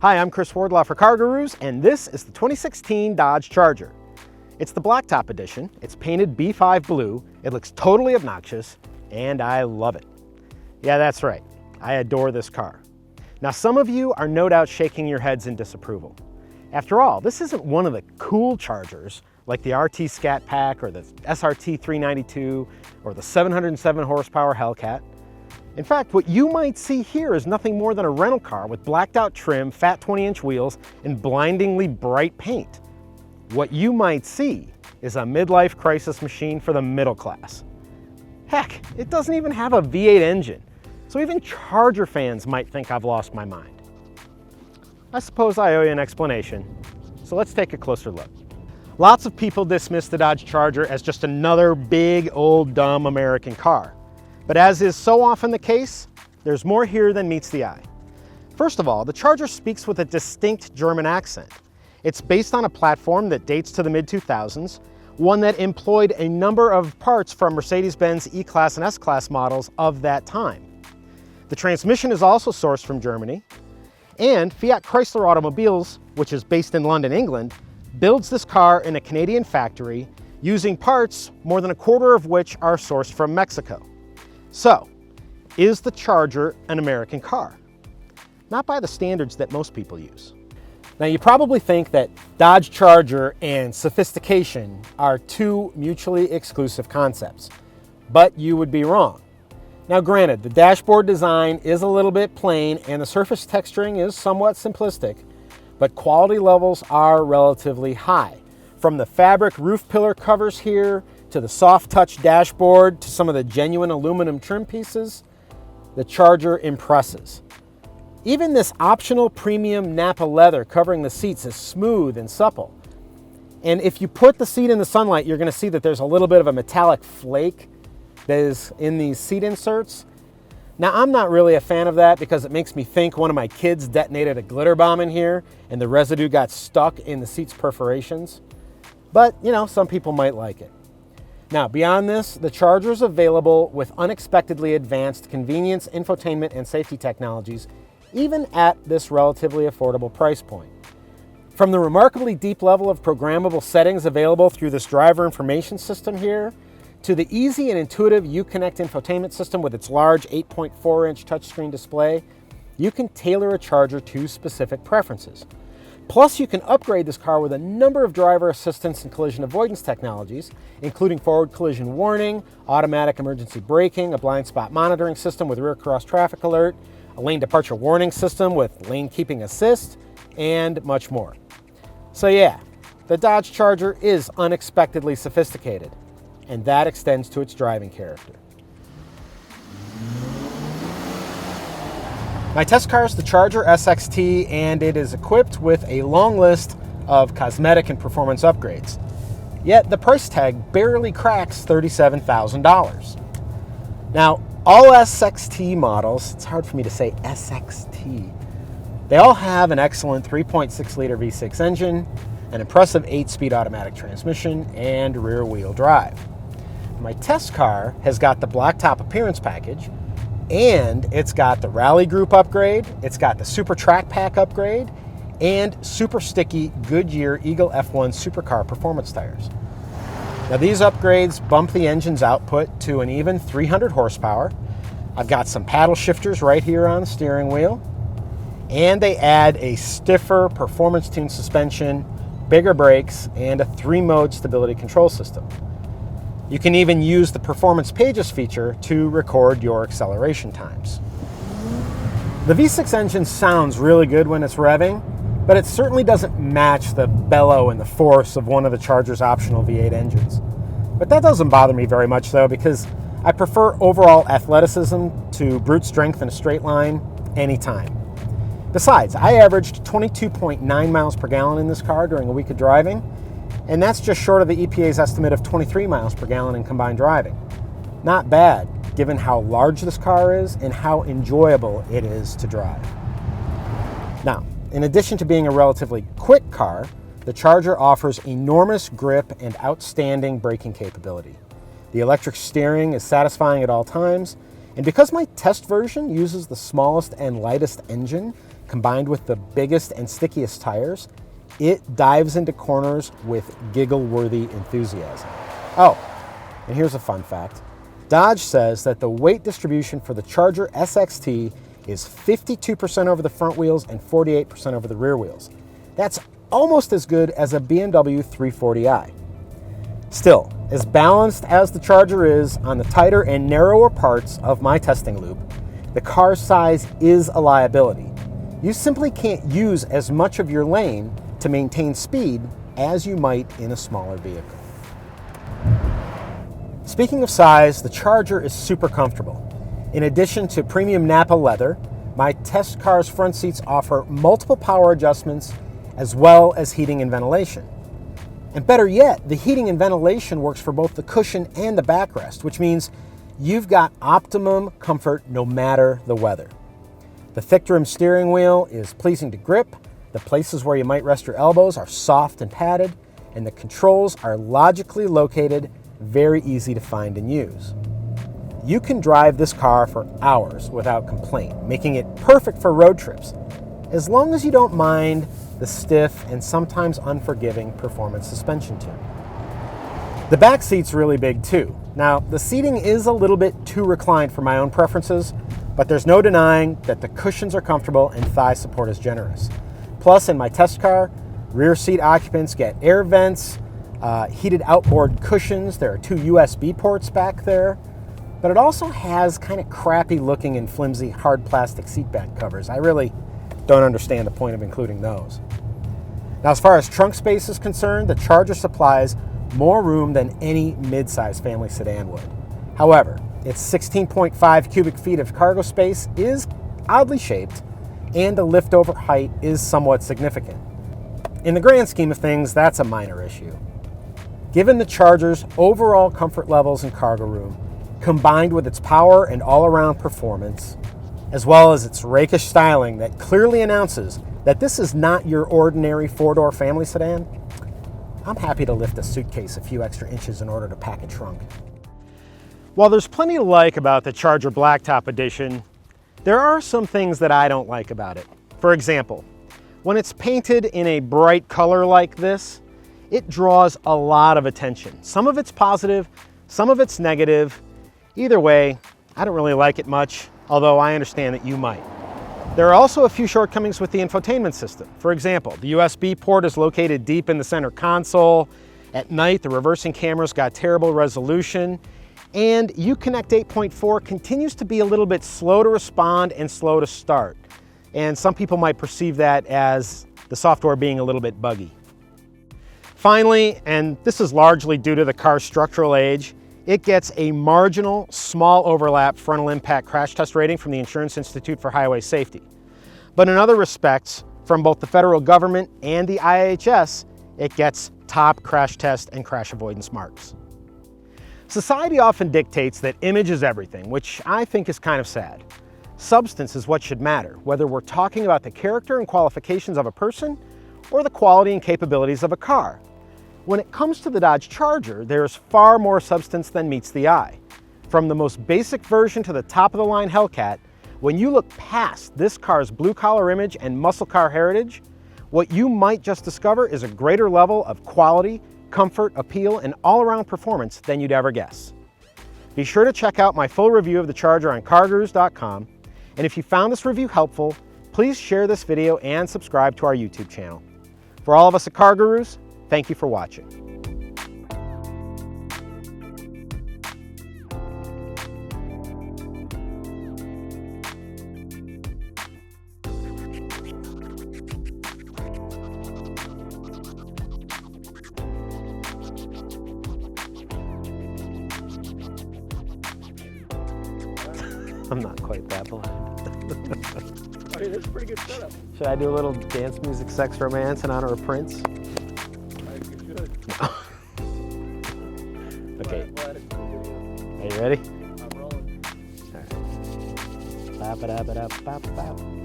Hi, I'm Chris Wardlaw for CarGurus, and this is the 2016 Dodge Charger. It's the blacktop edition, it's painted B5 blue, it looks totally obnoxious, and I love it. Yeah, that's right, I adore this car. Now some of you are no doubt shaking your heads in disapproval. After all, this isn't one of the cool Chargers like the RT Scat Pack or the SRT 392 or the 707 horsepower Hellcat. In fact, what you might see here is nothing more than a rental car with blacked out trim, fat 20-inch wheels, and blindingly bright paint. What you might see is a midlife crisis machine for the middle class. Heck, it doesn't even have a V8 engine, so even Charger fans might think I've lost my mind. I suppose I owe you an explanation, so let's take a closer look. Lots of people dismiss the Dodge Charger as just another big, old, dumb American car. But as is so often the case, there's more here than meets the eye. First of all, the Charger speaks with a distinct German accent. It's based on a platform that dates to the mid-2000s, one that employed a number of parts from Mercedes-Benz E-Class and S-Class models of that time. The transmission is also sourced from Germany, and Fiat Chrysler Automobiles, which is based in London, England, builds this car in a Canadian factory using parts more than a quarter of which are sourced from Mexico. So, is the Charger an American car? Not by the standards that most people use. Now you probably think that Dodge Charger and sophistication are two mutually exclusive concepts, but you would be wrong. Now granted, the dashboard design is a little bit plain and the surface texturing is somewhat simplistic, but quality levels are relatively high. From the fabric roof pillar covers here, to the soft touch dashboard, to some of the genuine aluminum trim pieces, the Charger impresses. Even this optional premium Napa leather covering the seats is smooth and supple. And if you put the seat in the sunlight, you're going to see that there's a little bit of a metallic flake that is in these seat inserts. Now, I'm not really a fan of that because it makes me think one of my kids detonated a glitter bomb in here and the residue got stuck in the seat's perforations. But, you know, some people might like it. Now, beyond this, the Charger is available with unexpectedly advanced convenience, infotainment, and safety technologies, even at this relatively affordable price point. From the remarkably deep level of programmable settings available through this driver information system here, to the easy and intuitive Uconnect infotainment system with its large 8.4-inch touchscreen display, you can tailor a Charger to specific preferences. Plus, you can upgrade this car with a number of driver assistance and collision avoidance technologies, including forward collision warning, automatic emergency braking, a blind spot monitoring system with rear cross traffic alert, a lane departure warning system with lane keeping assist, and much more. So yeah, the Dodge Charger is unexpectedly sophisticated, and that extends to its driving character. My test car is the Charger SXT, and it is equipped with a long list of cosmetic and performance upgrades. Yet the price tag barely cracks $37,000. Now, all SXT models, it's hard for me to say SXT, they all have an excellent 3.6-liter V6 engine, an impressive 8-speed automatic transmission, and rear-wheel drive. My test car has got the blacktop appearance package, and it's got the Rally Group upgrade, it's got the Super Track Pack upgrade, and super sticky Goodyear Eagle F1 Supercar performance tires. Now these upgrades bump the engine's output to an even 300 horsepower. I've got some paddle shifters right here on the steering wheel, and they add a stiffer performance-tuned suspension, bigger brakes, and a 3-mode stability control system. You can even use the Performance Pages feature to record your acceleration times. The V6 engine sounds really good when it's revving, but it certainly doesn't match the bellow and the force of one of the Charger's optional V8 engines. But that doesn't bother me very much though, because I prefer overall athleticism to brute strength in a straight line anytime. Besides, I averaged 22.9 miles per gallon in this car during a week of driving, and that's just short of the EPA's estimate of 23 miles per gallon in combined driving. Not bad, given how large this car is and how enjoyable it is to drive. Now, in addition to being a relatively quick car, the Charger offers enormous grip and outstanding braking capability. The electric steering is satisfying at all times, and because my test version uses the smallest and lightest engine, combined with the biggest and stickiest tires, it dives into corners with giggle-worthy enthusiasm. Oh, and here's a fun fact. Dodge says that the weight distribution for the Charger SXT is 52% over the front wheels and 48% over the rear wheels. That's almost as good as a BMW 340i. Still, as balanced as the Charger is on the tighter and narrower parts of my testing loop, the car's size is a liability. You simply can't use as much of your lane to maintain speed as you might in a smaller vehicle. Speaking of size, the Charger is super comfortable. In addition to premium Nappa leather, my test car's front seats offer multiple power adjustments as well as heating and ventilation. And better yet, the heating and ventilation works for both the cushion and the backrest, which means you've got optimum comfort no matter the weather. The thick trim steering wheel is pleasing to grip, the places where you might rest your elbows are soft and padded, and the controls are logically located, very easy to find and use. You can drive this car for hours without complaint, making it perfect for road trips, as long as you don't mind the stiff and sometimes unforgiving performance suspension tune. The back seat's really big too. Now, the seating is a little bit too reclined for my own preferences, but there's no denying that the cushions are comfortable and thigh support is generous. Plus, in my test car, rear seat occupants get air vents, heated outboard cushions. There are 2 USB ports back there, but it also has kind of crappy looking and flimsy hard plastic seat back covers. I really don't understand the point of including those. Now, as far as trunk space is concerned, the Charger supplies more room than any mid-size family sedan would. However, its 16.5 cubic feet of cargo space is oddly shaped, and the lift-over height is somewhat significant. In the grand scheme of things, that's a minor issue. Given the Charger's overall comfort levels and cargo room, combined with its power and all-around performance, as well as its rakish styling that clearly announces that this is not your ordinary 4-door family sedan, I'm happy to lift a suitcase a few extra inches in order to pack a trunk. While there's plenty to like about the Charger Blacktop Edition, there are some things that I don't like about it. For example, when it's painted in a bright color like this, it draws a lot of attention. Some of it's positive, some of it's negative. Either way, I don't really like it much, although I understand that you might. There are also a few shortcomings with the infotainment system. For example, the USB port is located deep in the center console. At night, the reversing camera's got terrible resolution, and Uconnect 8.4 continues to be a little bit slow to respond and slow to start. And some people might perceive that as the software being a little bit buggy. Finally, and this is largely due to the car's structural age, it gets a marginal small overlap frontal impact crash test rating from the Insurance Institute for Highway Safety. But in other respects, from both the federal government and the IHS, it gets top crash test and crash avoidance marks. Society often dictates that image is everything, which I think is kind of sad. Substance is what should matter, whether we're talking about the character and qualifications of a person or the quality and capabilities of a car. When it comes to the Dodge Charger, there's far more substance than meets the eye. From the most basic version to the top-of-the-line Hellcat, when you look past this car's blue-collar image and muscle car heritage, what you might just discover is a greater level of quality, comfort, appeal, and all-around performance than you'd ever guess. Be sure to check out my full review of the Charger on CarGurus.com, and if you found this review helpful, please share this video and subscribe to our YouTube channel. For all of us at CarGurus, thank you for watching. I'm not quite that blind. I mean, that's a pretty good setup. Should I do a little dance music, sex, romance in honor of Prince? I think you should. Okay. Well, Are you ready? I'm rolling. All right. Ba-ba-da-ba-da-ba-ba.